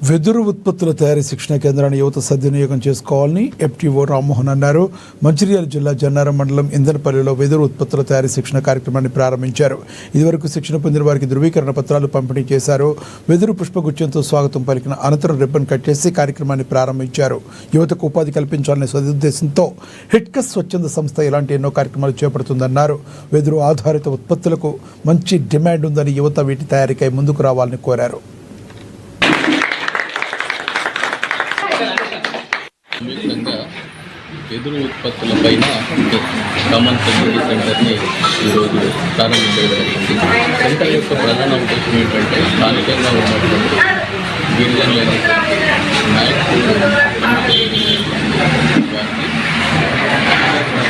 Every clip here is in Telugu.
వెదురు ఉత్పత్తుల తయారీ శిక్షణ కేంద్రాన్ని యువత సద్వినియోగం చేసుకోవాలని ఎఫ్టీఓ రామ్మోహన్ అన్నారు. మంచిర్యాల జిల్లా జన్నారం మండలం ఇందనపల్లిలో వెదురు ఉత్పత్తుల తయారీ శిక్షణ కార్యక్రమాన్ని ప్రారంభించారు. ఇదివరకు శిక్షణ పొందిన వారికి ధృవీకరణ పత్రాలు పంపిణీ చేశారు. వెదురు పుష్పగుచ్చంతో స్వాగతం పలికిన అనంతరం రిబ్బన్ కట్ చేసి కార్యక్రమాన్ని ప్రారంభించారు. యువతకు ఉపాధి కల్పించాలనే సదుద్దేశంతో హిట్కస్ స్వచ్ఛంద సంస్థ ఇలాంటి ఎన్నో కార్యక్రమాలు చేపడుతుందన్నారు. వెదురు ఆధారిత ఉత్పత్తులకు మంచి డిమాండ్ ఉందని యువత వీటి తయారీకై ముందుకు రావాలని కోరారు. వెదురు ఉత్పత్తులపైన కామన్ ఫెసిలిటీ సెంటర్ని ఈరోజు ప్రారంభించడం జరిగింది. సెంటర్ యొక్క ప్రధాన ఉద్దేశం ఏంటంటే స్థానికంగా ఉన్నటువంటి గిరిజనులైనటువంటి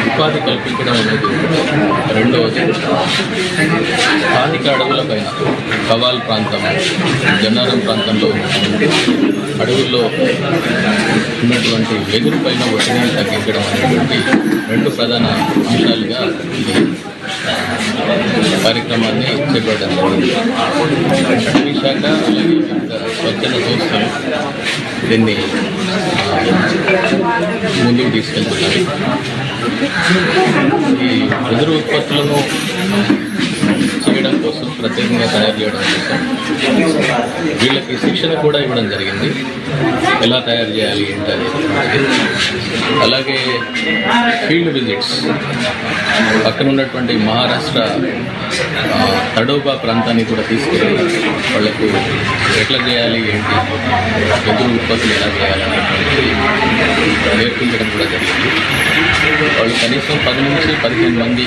ఉపాధి కల్పించడం అనేది. రెండవది స్థానిక అడవులపైన కవాల్ ప్రాంతం, జన్నారం ప్రాంతంలో అడవుల్లో ఉన్నటువంటి వెదురు పైన ఒత్తిడిని తగ్గించడం అనేటువంటి రెండు ప్రధాన అంశాలుగా ఈ కార్యక్రమాన్ని చేపట్టడం జరిగింది. అటవీ శాఖ అలాగే వివిధ స్వచ్ఛంద సంస్థలు దీన్ని ముందుకు తీసుకెళ్తున్నారు. ఈ వెదురు ఉత్పత్తులను చేయడం కోసం, ప్రత్యేకంగా తయారు చేయడం కోసం వీళ్ళకి శిక్షణ కూడా ఇవ్వడం జరిగింది. ఎలా తయారు చేయాలి ఏంటది. అలాగే ఫీల్డ్ విజిట్స్ పక్కన ఉన్నటువంటి మహారాష్ట్ర తడోబా ప్రాంతాన్ని కూడా తీసుకెళ్ళి వాళ్ళకు ఎట్లా చేయాలి ఏంటి, వెదురు ఉత్పత్తులు ఎలా చేయాలనేటువంటి నేర్పించడం కూడా జరిగింది. వాళ్ళు కనీసం 10 నుంచి 15 మంది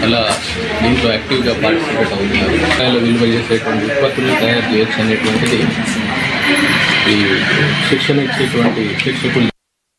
అలా దీంట్లో యాక్టివ్గా పార్టిసిపేట్ అవుతున్నారు. రూపాయలు విలువ చేసేటువంటి ఉత్పత్తులు తయారు చేయొచ్చు అనేటువంటిది ఈ శిక్షణ ఇచ్చేటువంటి శిక్షకులు